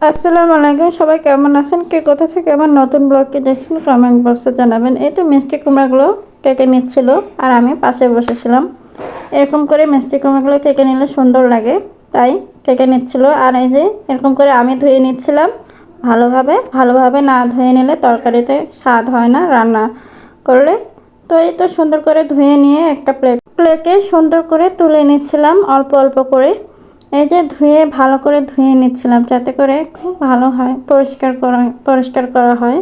আসসালামু আলাইকুম, সবাই কেমন আছেন? কে কোথা থেকে আমার নতুন ব্লগটি দেখছেন কমেন্ট বক্সে জানাবেন। এই তো মিষ্টি কুমড়াগুলো কেটে নিচ্ছিল আর আমি পাশে বসেছিলাম। এরকম করে মিষ্টি কুমড়াগুলো কেটে নিলে সুন্দর লাগে, তাই কেটে নিচ্ছিল। আর এই যে এরকম করে আমি ধুয়ে নিচ্ছিলাম ভালোভাবে না ধুয়ে নিলে তরকারিতে স্বাদ হয় না রান্না করলে। তো এই তো সুন্দর করে ধুয়ে নিয়ে একটা প্লেটে সুন্দর করে তুলে নিচ্ছিলাম অল্প অল্প করে। এই যে ভালো করে ধুয়ে নিচ্ছিলাম যাতে করে খুব ভালো হয়, পরিষ্কার করা হয়,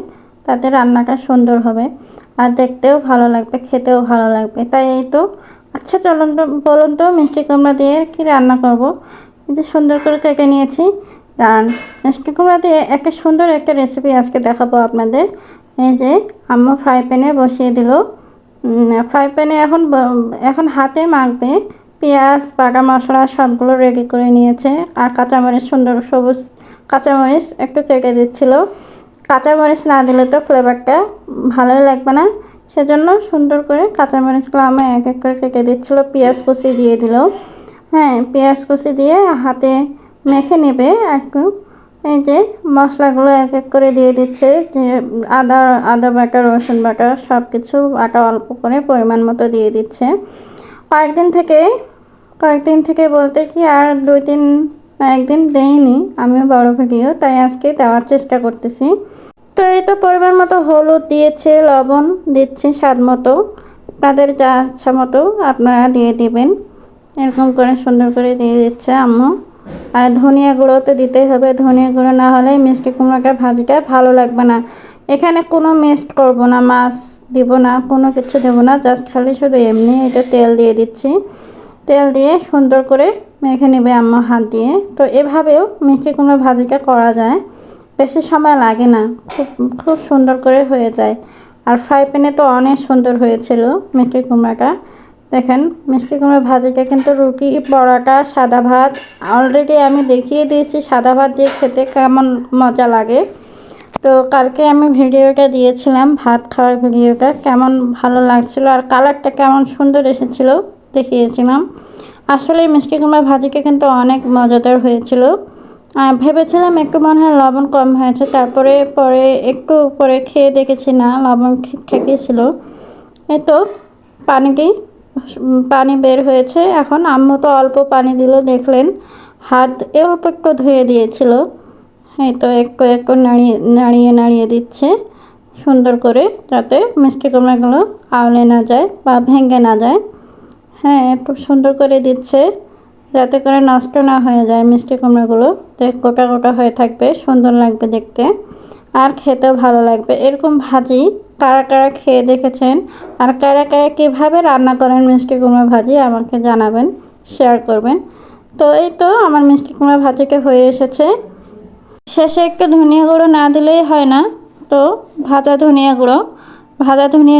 তাতে রান্নাটা সুন্দর হবে আর দেখতেও ভালো লাগবে, খেতেও ভালো লাগবে। তাই এই তো। আচ্ছা চলুন তো, বলুন তো মিষ্টি কুমড়া দিয়ে কি রান্না করব। এই যে সুন্দর করে কেটে নিয়েছি। দাঁড়ান, মিষ্টি কুমড়া দিয়ে একটা সুন্দর একটা রেসিপি আজকে দেখাবো আপনাদের। এই যে আম্মু ফ্রাই প্যানে বসিয়ে দিল। ফ্রাই প্যানে এখন হাতে মাখবে পেঁয়াজ, বাটা মশলা সবগুলো রেডি করে নিয়েছে। আর কাঁচামরিচ, সুন্দর সবুজ কাঁচামরিচ একটু কেটে দিচ্ছিল। কাঁচামরিচ না দিলে তো ফ্লেভারটা ভালোই লাগবে না, সেজন্য সুন্দর করে কাঁচামরিচগুলো আমি এক এক করে কেটে দিচ্ছিল। পেঁয়াজ কুচি দিয়ে দিল। হ্যাঁ, পেঁয়াজ কুচি দিয়ে হাতে মেখে নেবে একটু। এই যে মশলাগুলো এক এক করে দিয়ে দিচ্ছে, যে আদা বাটা, রসুন বাটা সব কিছু বাটা অল্প করে পরিমাণ মতো দিয়ে দিচ্ছে। কয়েকদিন থেকে বলতে কি আর একদিন দেইনি আমি বড় ভিডিও, তাই আজকে দেওয়ার চেষ্টা করতেছি। তো এই তো পরিমাণ মতো হলুদ দিয়েছে, লবণ দিচ্ছে স্বাদ মতো, আপনাদের যা ইচ্ছা মতো আপনারা দিয়ে দিবেন। এরকম করে সুন্দর করে দিয়ে দিচ্ছে আম্মু। আর ধনিয়া গুঁড়ো তো দিতেই হবে, ধনিয়া গুঁড়ো না হলে মিষ্টি কুমড়াটা ভাজিটা ভালো লাগবে না। এখানে কোনো মিক্সড করব না, মাছ দিব না, কোনো কিছু দেবো না, জাস্ট খালি শুধু এমনি এটা তেল দিয়ে দিচ্ছি। তেল দিয়ে সুন্দর করে মেখে নেবে আম্মু হাত দিয়ে। তো এভাবেও মিষ্টি কুমড়া ভাজিটা করা যায়, বেশি সময় লাগে না, খুব খুব সুন্দর করে হয়ে যায়। আর ফ্রাই প্যানে তো অনেক সুন্দর হয়েছিল মিষ্টি কুমড়াটা। দেখেন মিষ্টি কুমড়া ভাজিটা কিন্তু রুটি, পরোটা, সাদা ভাত, অলরেডি আমি দেখিয়ে দিয়েছি সাদা ভাত দিয়ে খেতে কেমন মজা লাগে। তো কালকে আমি ভিডিওটা দিয়েছিলাম, ভাত খাওয়ার ভিডিওটা, কেমন ভালো লাগছিল আর কালারটা কেমন সুন্দর এসেছিল দেখিয়েছিলাম। আসলে মিষ্টি কুমড়া ভাজিটা কিন্তু অনেক মজাদার হয়েছিল। ভেবেছিলাম একটু মনে হয় লবণ কম হয়েছে, পরে একটু পরে খেয়ে দেখেছি না, লবণ ঠিকঠাকই ছিল। এই তো পানি বের হয়েছে। এখন আম্মু তো অল্প পানি দিল, দেখলেন হাত অল্প একটু ধুয়ে দিয়েছিল। এই তো একটু একটু নাড়িয়ে দিচ্ছে সুন্দর করে, যাতে মিষ্টি কুমড়াগুলো আউলে না যায় বা ভেঙে না যায়। হ্যাঁ, একটু সুন্দর করে দিচ্ছে যাতে করে নষ্ট না হয়ে যায় মিষ্টি কুমড়াগুলো, গোটা গোটা হয়ে থাকবে, সুন্দর লাগবে দেখতে আর খেতেও ভালো লাগবে। এরকম ভাজি কারা কারা খেয়ে দেখেছেন আর কারা কারা কীভাবে রান্না করেন মিষ্টি কুমড়া ভাজি আমাকে জানাবেন, শেয়ার করবেন। তো এই তো আমার মিষ্টি কুমড়া ভাজিটা হয়ে এসেছে। শেষে একটু ধনিয়া গুঁড়ো না দিলেই হয় না, তো ভাজা ধনিয়া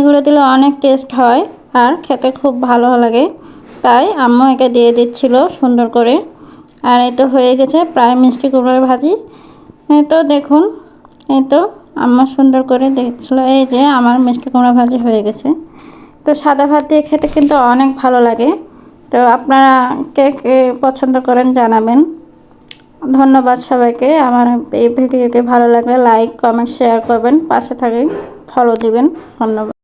গুঁড়ো দিলে অনেক টেস্ট হয় আর খেতে খুব ভালো লাগে, তাই আম্মু একে দিয়ে দিচ্ছিল সুন্দর করে। আর এই তো হয়ে গেছে প্রায় মিষ্টি কুমড়ার ভাজি। এই তো দেখুন, এই তো আম্মা সুন্দর করে দেখছিল। এই যে আমার মিষ্টি কুমড়া ভাজি হয়ে গেছে। তো সাদা ভাত দিয়ে খেতে কিন্তু অনেক ভালো লাগে। তো আপনারা কে কে পছন্দ করেন জানাবেন। ধন্যবাদ সবাইকে। আমার এই ভিডিওটি ভালো লাগলে লাইক, কমেন্ট, শেয়ার করবেন, পাশে থাকি, ফলো দিবেন। ধন্যবাদ।